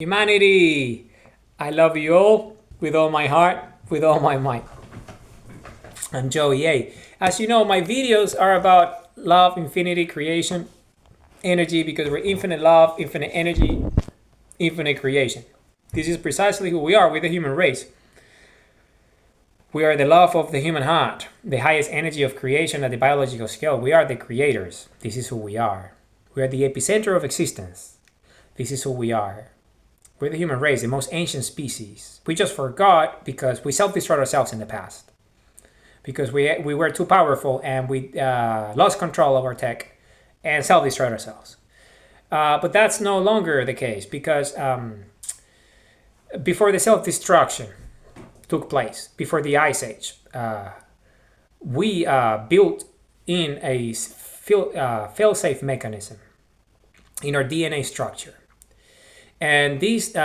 Humanity, I love you all with all my heart, with all my might. I'm Joey A. As you know, my videos are about love, infinity, creation, energy, because we're infinite love, infinite energy, infinite creation. This is precisely who we are with the human race. We are the love of the human heart, the highest energy of creation at the biological scale. We are the creators. This is who we are. We are the epicenter of existence. This is who we are. We're the human race, the most ancient species. We just forgot because we self-destroyed ourselves in the past. Because we were too powerful and we lost control of our tech and self-destroyed ourselves. But that's no longer the case because before the self-destruction took place, before the Ice Age, we built in a fail-safe mechanism in our DNA structure. And this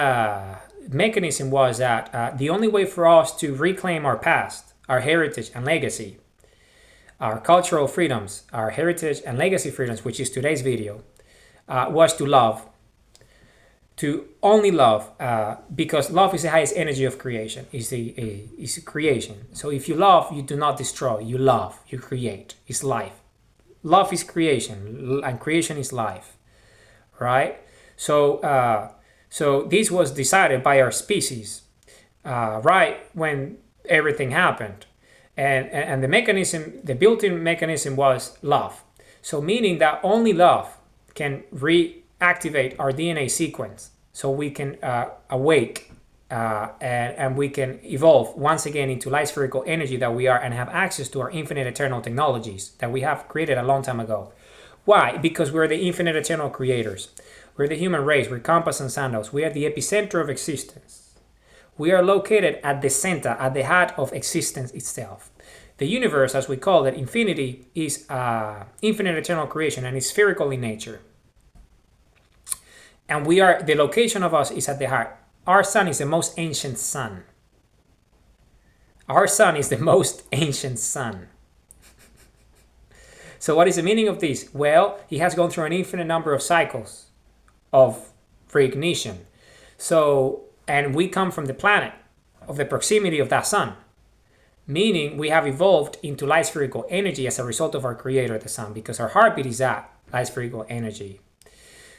mechanism was that the only way for us to reclaim our past, our heritage and legacy, our cultural freedoms, our heritage and legacy freedoms, which is today's video, was to love. To only love, because love is the highest energy of creation, is creation. So if you love, you do not destroy, you love, you create, it's life. Love is creation, and creation is life, right? So this was decided by our species right when everything happened. And the mechanism, the built-in mechanism was love. So meaning that only love can reactivate our DNA sequence so we can awake and we can evolve once again into light spherical energy that we are and have access to our infinite eternal technologies that we have created a long time ago. Why? Because we're the infinite eternal creators. We're the human race. We're compass and sandals. We are the epicenter of existence. We are located at the center, at the heart of existence itself. The universe, as we call it, infinity, is infinite eternal creation and is spherical in nature. And we are, the location of us is at the heart. Our sun is the most ancient sun. Our sun is the most ancient sun. So what is the meaning of this? Well, he has gone through an infinite number of cycles of reignition. So, and we come from the planet of the proximity of that sun, meaning we have evolved into light spherical energy as a result of our creator, the sun, because our heartbeat is that light spherical energy.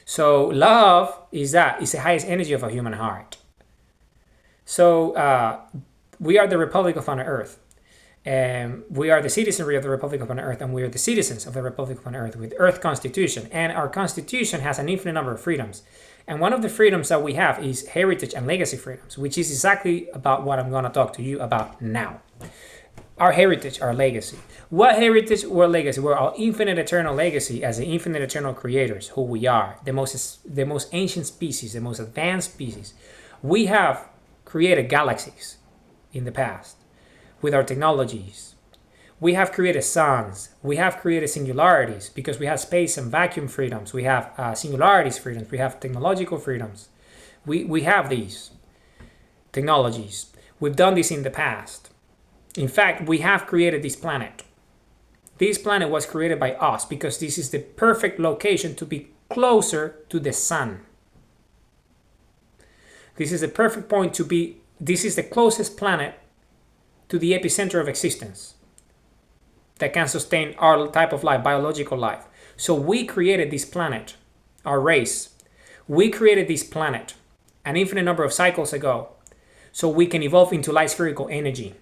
So love is that, is the highest energy of a human heart. So we are the Republic of Planet Earth. And we are the citizenry of the Republic of Planet Earth, and we are the citizens of the Republic of Planet Earth with Earth Constitution. And our Constitution has an infinite number of freedoms. And one of the freedoms that we have is heritage and legacy freedoms, which is exactly about what I'm going to talk to you about now. Our heritage, our legacy. What heritage or legacy? We're our infinite eternal legacy as the infinite eternal creators, who we are, the most ancient species, the most advanced species. We have created galaxies in the past. With our technologies, we have created suns, we have created singularities because we have space and vacuum freedoms, we have singularities freedoms, we have technological freedoms. We have these technologies. We've done this in the past. In fact, we have created this planet. This planet was created by us because this is the perfect location to be closer to the sun. This is the perfect point to be, this is the closest planet to the epicenter of existence that can sustain our type of life, biological life. So we created this planet, our race. We created this planet an infinite number of cycles ago so we can evolve into light spherical energy.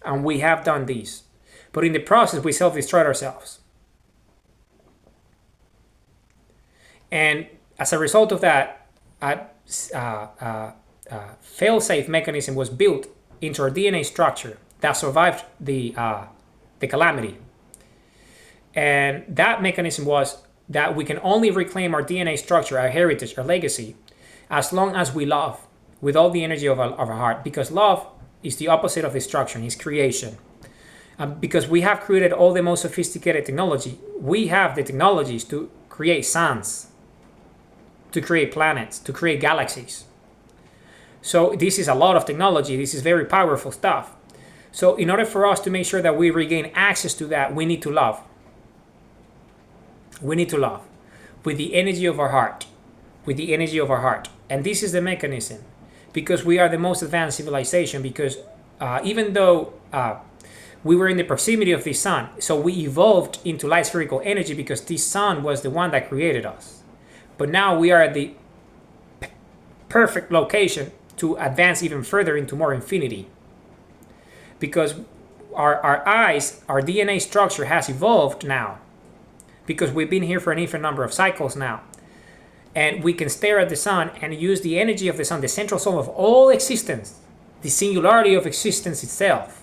And we have done this. But in the process, we self-destroyed ourselves. And as a result of that, a fail-safe mechanism was built into our DNA structure that survived the calamity. And that mechanism was that we can only reclaim our DNA structure, our heritage, our legacy, as long as we love with all the energy of our heart, because love is the opposite of destruction, is creation. Because we have created all the most sophisticated technology, we have the technologies to create suns, to create planets, to create galaxies. So this is a lot of technology. This is very powerful stuff. So in order for us to make sure that we regain access to that, we need to love. We need to love with the energy of our heart. With the energy of our heart. And this is the mechanism, because we are the most advanced civilization, because even though we were in the proximity of the sun, so we evolved into light spherical energy because this sun was the one that created us. But now we are at the perfect location to advance even further into more infinity, because our eyes, our DNA structure has evolved now, because we've been here for an infinite number of cycles now. And we can stare at the sun and use the energy of the sun, the central soul of all existence, the singularity of existence itself.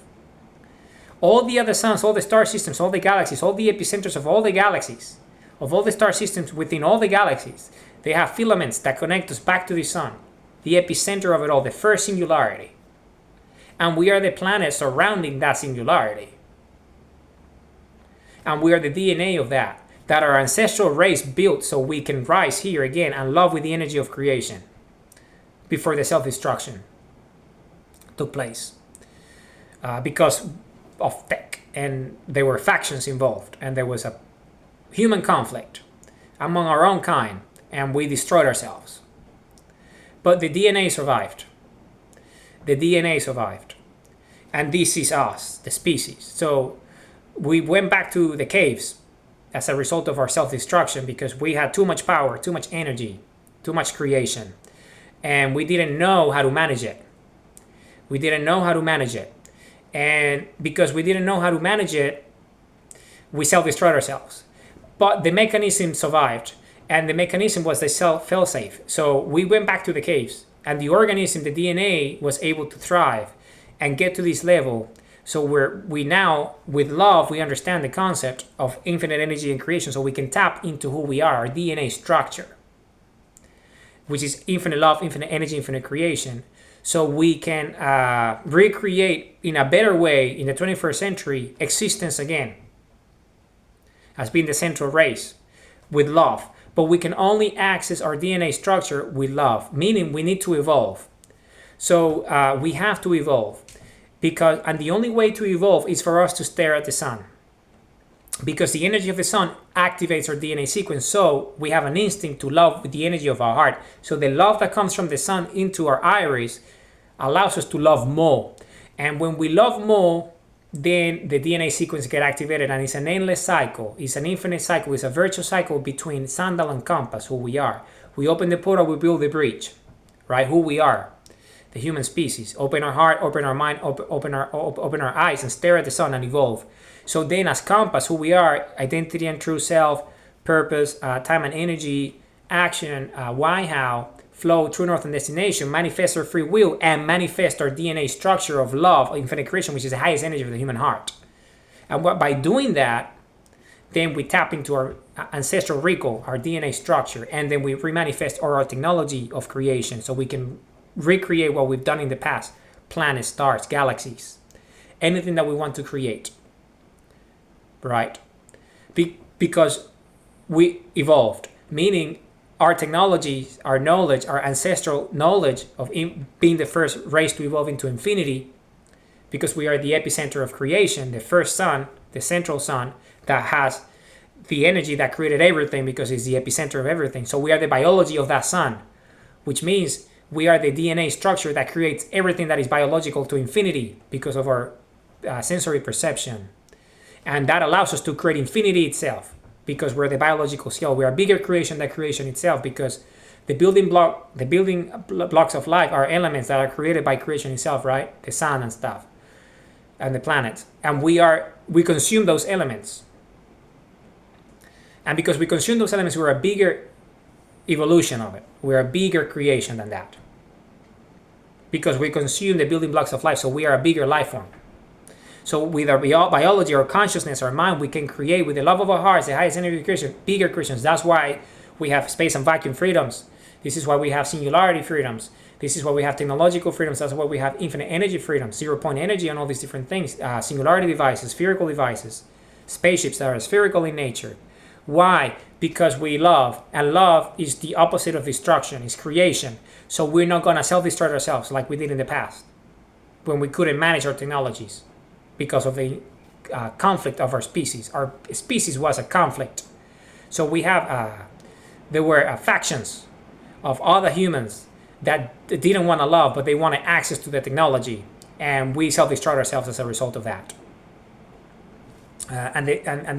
All the other suns, all the star systems, all the galaxies, all the epicenters of all the galaxies, of all the star systems within all the galaxies, they have filaments that connect us back to the sun, the epicenter of it all, the first singularity. And we are the planet surrounding that singularity. And we are the DNA of that our ancestral race built so we can rise here again and love with the energy of creation before the self-destruction took place. Because of tech, and there were factions involved, and there was a human conflict among our own kind, and we destroyed ourselves. But the DNA survived. The DNA survived. And this is us, the species. So we went back to the caves as a result of our self-destruction, because we had too much power, too much energy, too much creation. And we didn't know how to manage it. We didn't know how to manage it. And because we didn't know how to manage it, we self-destroyed ourselves. But the mechanism survived. And the mechanism was the fail-safe. So we went back to the caves. And the organism, the DNA, was able to thrive and get to this level. So we now, with love, we understand the concept of infinite energy and creation, so we can tap into who we are, our DNA structure, which is infinite love, infinite energy, infinite creation. So we can recreate in a better way in the 21st century existence again as being the central race with love. But we can only access our DNA structure with love, meaning we need to evolve. So we have to evolve. And the only way to evolve is for us to stare at the sun, because the energy of the sun activates our DNA sequence. So we have an instinct to love with the energy of our heart. So the love that comes from the sun into our iris allows us to love more. And when we love more, then the DNA sequence gets activated, and it's an endless cycle. It's an infinite cycle. It's a virtuous cycle between sundial and compass, who we are. We open the portal, we build the bridge, right? Who we are. The human species. Open our heart, open our mind, open our eyes, and stare at the sun and evolve. So then as compass, who we are, identity and true self, purpose, time and energy, action, why, how, flow, true north and destination, manifest our free will, and manifest our DNA structure of love, infinite creation, which is the highest energy of the human heart. And by doing that, then we tap into our ancestral recall, our DNA structure, and then we remanifest our technology of creation, so we can recreate what we've done in the past: planets, stars, galaxies, anything that we want to create, right? Because we evolved, meaning our technologies, our knowledge, our ancestral knowledge of being the first race to evolve into infinity, because we are the epicenter of creation, the first sun, the central sun that has the energy that created everything, because it's the epicenter of everything. So we are the biology of that sun, which means we are the DNA structure that creates everything that is biological to infinity because of our sensory perception. And that allows us to create infinity itself, because we're the biological scale. We are bigger creation than creation itself, because the building blocks of life are elements that are created by creation itself, right? The sun and stuff, and the planets. And we consume those elements. And because we consume those elements, we're a bigger evolution of it. We're a bigger creation than that, because we consume the building blocks of life. So we are a bigger life form. So with our biology, our consciousness, our mind, we can create with the love of our hearts, the highest energy creation, bigger creations. That's why we have space and vacuum freedoms. This is why we have singularity freedoms. This is why we have technological freedoms. That's why we have infinite energy freedoms, 0-point energy, and all these different things. Singularity devices, spherical devices, spaceships that are spherical in nature. Why? Because we love, and love is the opposite of destruction, it's creation. So we're not going to self-destruct ourselves like we did in the past, when we couldn't manage our technologies because of the conflict of our species. Our species was a conflict. So we have, there were factions of other humans that didn't want to love, but they wanted access to the technology, and we self-destroyed ourselves as a result of that. And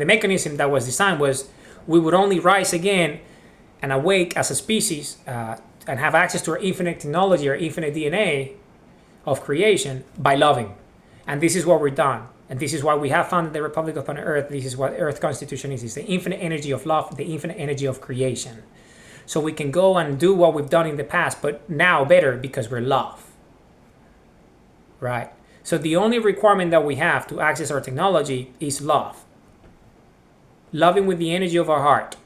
the mechanism that was designed was we would only rise again and awake as a species and have access to our infinite technology or infinite DNA of creation by loving. And this is what we're done. And this is why we have founded the Republic upon Earth. This is what Earth Constitution is. It's the infinite energy of love, the infinite energy of creation. So we can go and do what we've done in the past, but now better because we're love. Right? So the only requirement that we have to access our technology is love. Loving with the energy of our heart.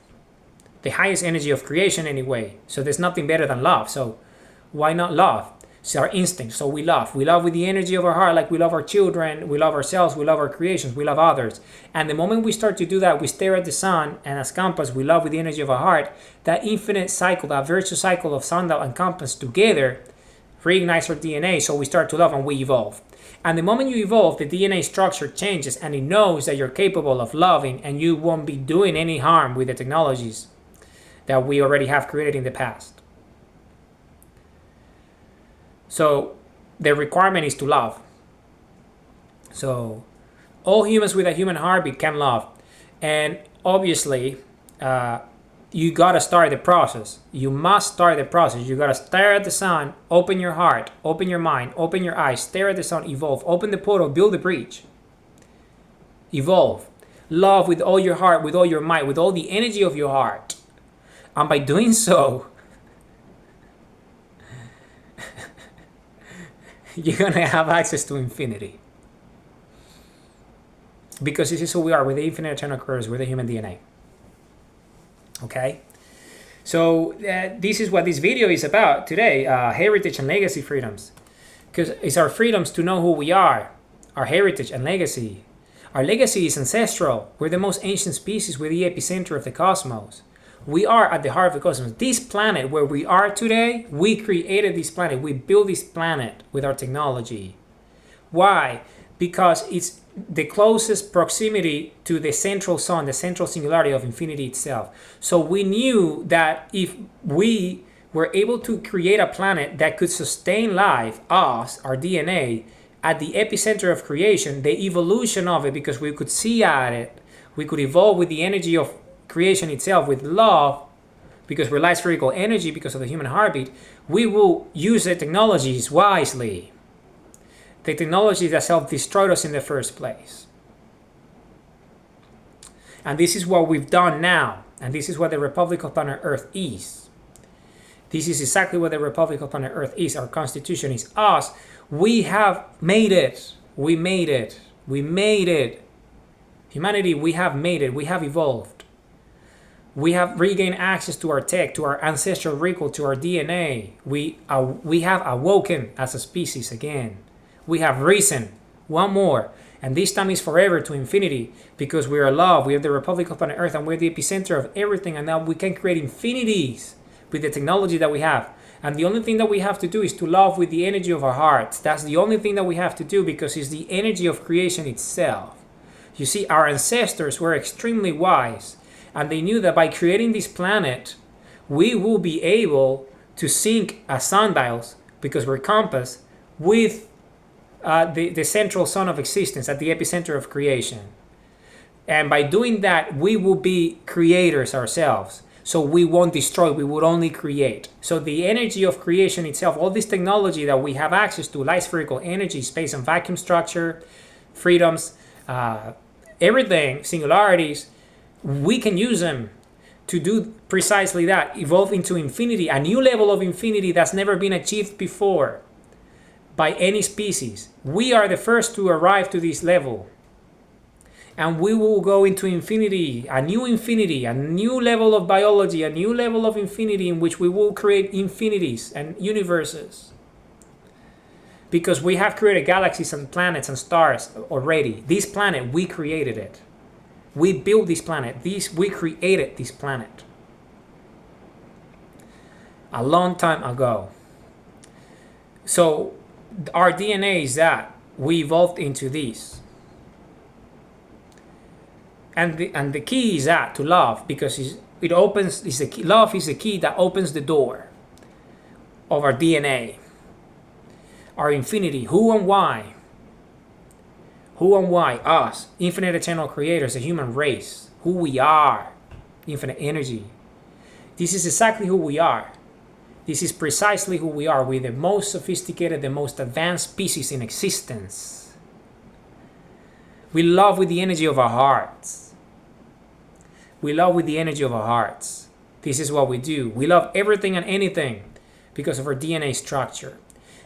The highest energy of creation anyway. So there's nothing better than love. So why not love? It's our instinct. So we love. We love with the energy of our heart, like we love our children, we love ourselves, we love our creations, we love others. And the moment we start to do that, we stare at the sun, and as compass, we love with the energy of our heart. That infinite cycle, that virtuous cycle of sundial and compass together reignites our DNA. So we start to love and we evolve. And the moment you evolve, the DNA structure changes and it knows that you're capable of loving and you won't be doing any harm with the technologies that we already have created in the past. So the requirement is to love. So all humans with a human heartbeat can love. And obviously, you gotta start the process. You must start the process. You gotta stare at the sun, open your heart, open your mind, open your eyes, stare at the sun, evolve, open the portal, build the breach. Evolve. Love with all your heart, with all your might, with all the energy of your heart. And by doing so, you're gonna have access to infinity. Because this is who we are. We're the infinite eternal creators. We're the human DNA. Okay? So this is what this video is about today. Heritage and legacy freedoms. Because it's our freedoms to know who we are. Our heritage and legacy. Our legacy is ancestral. We're the most ancient species. We're the epicenter of the cosmos. We are at the heart of the cosmos. This planet where we are today, we created this planet. We built this planet with our technology. Why? Because it's the closest proximity to the central sun, the central singularity of infinity itself. So we knew that if we were able to create a planet that could sustain life, us, our DNA, at the epicenter of creation, the evolution of it, because we could see at it, we could evolve with the energy of creation itself, with love, because we're light spherical energy, because of the human heartbeat, we will use the technologies wisely. The technologies that self-destroyed us in the first place. And this is what we've done now. And this is what the Republic of Planet Earth is. This is exactly what the Republic of Planet Earth is. Our Constitution is us. We have made it. We made it. We made it. Humanity, we have made it. We have evolved. We have regained access to our tech, to our ancestral record, to our DNA. We have awoken as a species again. We have risen. One more. And this time is forever to infinity, because we are love. We are the Republic of Planet Earth, and we're the epicenter of everything. And now we can create infinities with the technology that we have. And the only thing that we have to do is to love with the energy of our hearts. That's the only thing that we have to do, because it's the energy of creation itself. You see, our ancestors were extremely wise. And they knew that by creating this planet, we will be able to sync as sundials, because we're compass, with the central sun of existence at the epicenter of creation. And by doing that, we will be creators ourselves. So we won't destroy, we would only create. So the energy of creation itself, all this technology that we have access to, light spherical energy, space and vacuum structure, freedoms, everything, singularities, we can use them to do precisely that, evolve into infinity, a new level of infinity that's never been achieved before by any species. We are the first to arrive to this level. And we will go into infinity, a new level of biology, a new level of infinity in which we will create infinities and universes. Because we have created galaxies and planets and stars already. This planet, we created it. We built this planet. We created this planet a long time ago. So our DNA is that we evolved into this. And the key is that, to love, because it opens. Love is the key that opens the door. of our DNA, our infinity, who and why. Who and why? Us, infinite eternal creators, the human race, who we are, infinite energy. This is exactly who we are. This is precisely who we are. We're the most sophisticated, the most advanced species in existence. We love with the energy of our hearts. We love with the energy of our hearts. This is what we do. We love everything and anything because of our DNA structure.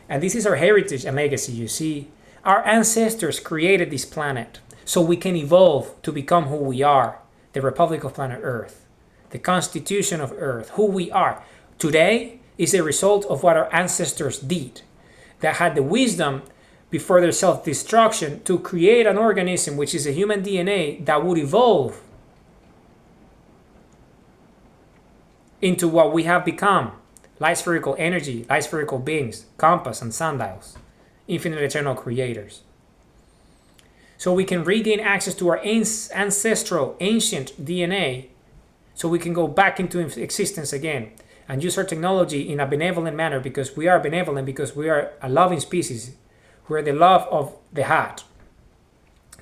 And this is our heritage and legacy, you see. Our ancestors created this planet so we can evolve to become who we are, the Republic of Planet Earth, the Constitution of Earth, who we are. Today is a result of what our ancestors did, that had the wisdom before their self-destruction to create an organism, which is a human DNA, that would evolve into what we have become: light spherical energy, light spherical beings, compass and sundials, infinite eternal creators. So we can regain access to our ancestral ancient DNA, so we can go back into existence again and use our technology in a benevolent manner, because we are benevolent, because we are a loving species. We are the love of the heart,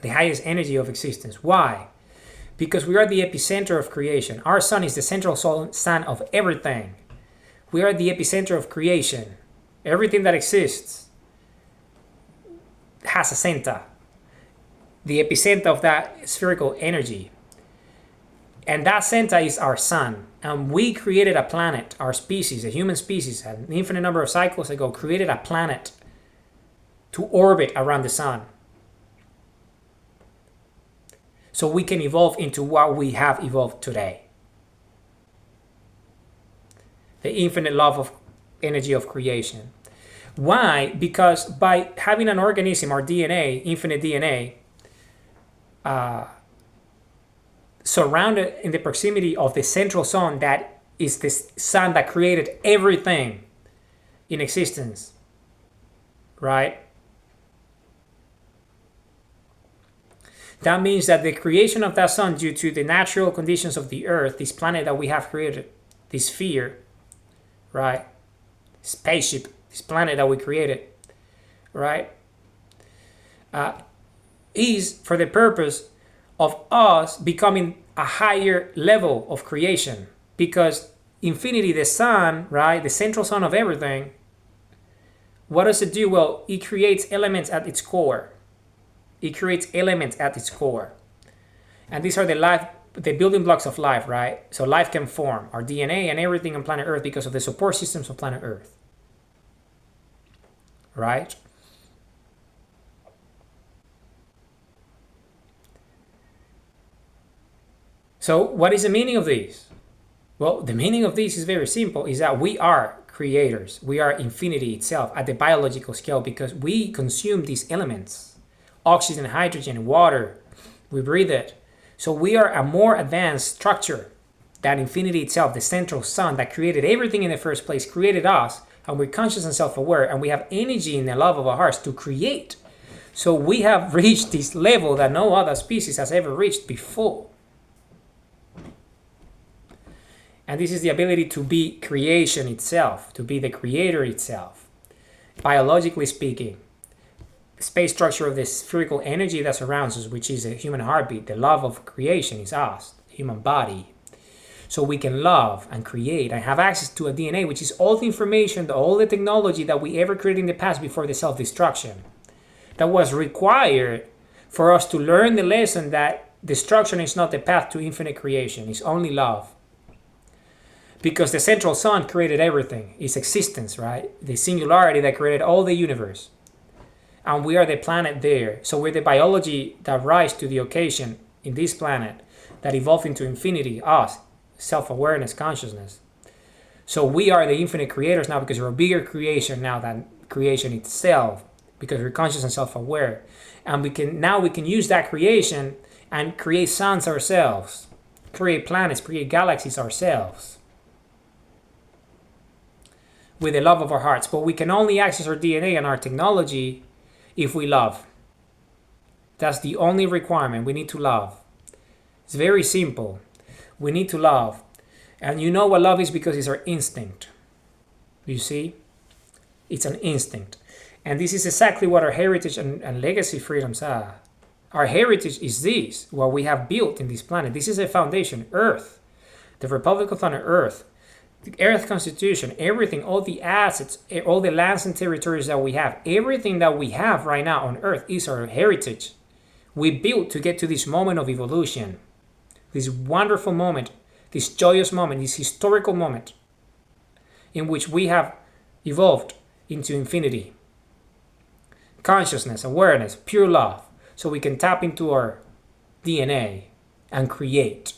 the highest energy of existence. Why? Because we are the epicenter of creation. Our sun is the central sun of everything. We are the epicenter of creation. Everything that exists has a center, the epicenter of that spherical energy. And that center is our sun. And we created a planet, our species, a human species, an infinite number of cycles ago, created a planet to orbit around the sun, so we can evolve into what we have evolved today. The infinite love of energy of creation. Why? Because by having an organism, our DNA, infinite DNA, surrounded in the proximity of the central sun, that is the sun that created everything in existence, right? That means that the creation of that sun, due to the natural conditions of the earth, this planet that we have created, this sphere, right? Spaceship, this planet that we created, right? Is for the purpose of us becoming a higher level of creation. Because infinity, the sun, right? The central sun of everything, what does it do? Well, it creates elements at its core. It creates elements at its core. And these are the building blocks of life, right? So life can form, our DNA and everything on planet Earth, because of the support systems of planet Earth, right? So what is the meaning of these? Well, the meaning of this is very simple, is that we are creators. We are infinity itself at the biological scale, because we consume these elements. Oxygen, hydrogen, water, we breathe it. So we are a more advanced structure than infinity itself, the central sun that created everything in the first place, created us, and we're conscious and self-aware, and we have energy in the love of our hearts to create. So we have reached this level that no other species has ever reached before. And this is the ability to be creation itself, to be the creator itself, biologically speaking. Space structure of the spherical energy that surrounds us, which is a human heartbeat, the love of creation is us, the human body. So we can love and create and have access to a DNA, which is all the information, all the technology that we ever created in the past before the self-destruction, that was required for us to learn the lesson that destruction is not the path to infinite creation, it's only love. Because the central sun created everything, its existence, right? The singularity that created all the universe. And we are the planet there. So we're the biology that rise to the occasion in this planet, that evolved into infinity, us, self-awareness, consciousness. So we are the infinite creators now, because we're a bigger creation now than creation itself, because we're conscious and self-aware. And we can use that creation and create suns ourselves, create planets, create galaxies ourselves, with the love of our hearts. But we can only access our DNA and our technology if we love. That's the only requirement. We need to love. It's very simple. We need to love. And you know what love is, because it's our instinct. You see? It's an instinct. And this is exactly what our heritage and legacy freedoms are. Our heritage is this, what we have built in this planet. This is a foundation, Earth, the Republic of Planet Earth, the Earth Constitution, everything, all the assets, all the lands and territories that we have, everything that we have right now on Earth is our heritage. We built to get to this moment of evolution, this wonderful moment, this joyous moment, this historical moment in which we have evolved into infinity, consciousness, awareness, pure love, so we can tap into our DNA and create.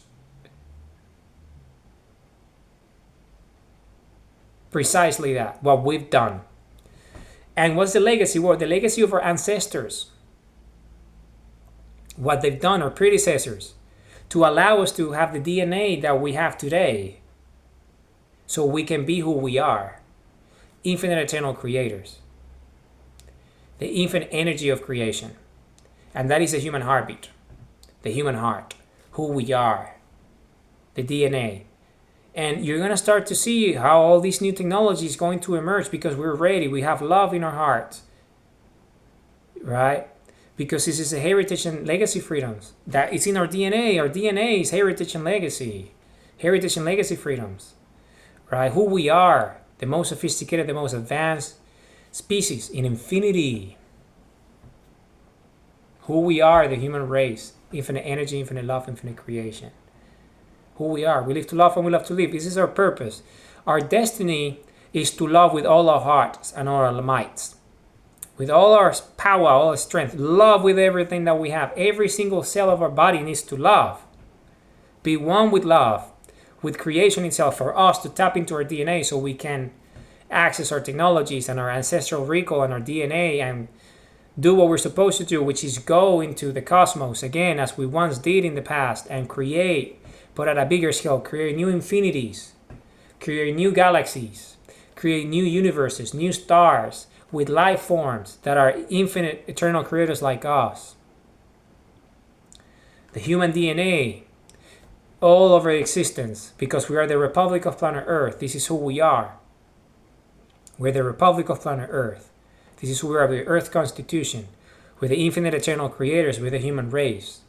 Precisely that, what we've done. And what's the legacy? Well, the legacy of our ancestors, what they've done, our predecessors, to allow us to have the DNA that we have today, so we can be who we are, infinite eternal creators, the infinite energy of creation. And that is the human heartbeat, the human heart, who we are, the DNA. And you're going to start to see how all these new technology is going to emerge because we're ready. We have love in our hearts, right? Because this is a heritage and legacy freedoms. That it's in our DNA. Our DNA is heritage and legacy. Heritage and legacy freedoms, right? Who we are, the most sophisticated, the most advanced species in infinity. Who we are, the human race, infinite energy, infinite love, infinite creation. Who we are. We live to love and we love to live. This is our purpose. Our destiny is to love with all our hearts and all our mights. With all our power, all our strength. Love with everything that we have. Every single cell of our body needs to love. Be one with love, with creation itself, for us to tap into our DNA so we can access our technologies and our ancestral recall and our DNA and do what we're supposed to do, which is go into the cosmos again as we once did in the past and create, but at a bigger scale, create new infinities, create new galaxies, create new universes, new stars with life forms that are infinite eternal creators like us. The human DNA, all over existence, because we are the Republic of Planet Earth. This is who we are. We're the Republic of Planet Earth. This is who we are, the Earth Constitution. We're the infinite eternal creators, we're the human race.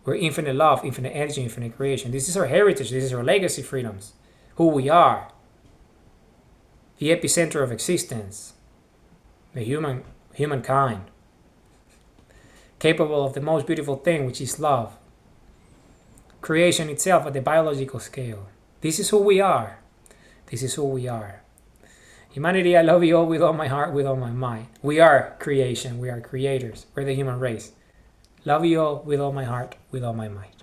We're infinite love, infinite energy, infinite creation. This is our heritage, this is our legacy freedoms. Who we are. The epicenter of existence. The humankind. Capable of the most beautiful thing, which is love. Creation itself at the biological scale. This is who we are. This is who we are. Humanity, I love you all with all my heart, with all my mind. We are creation. We are creators. We're the human race. Love you all with all my heart, with all my mind.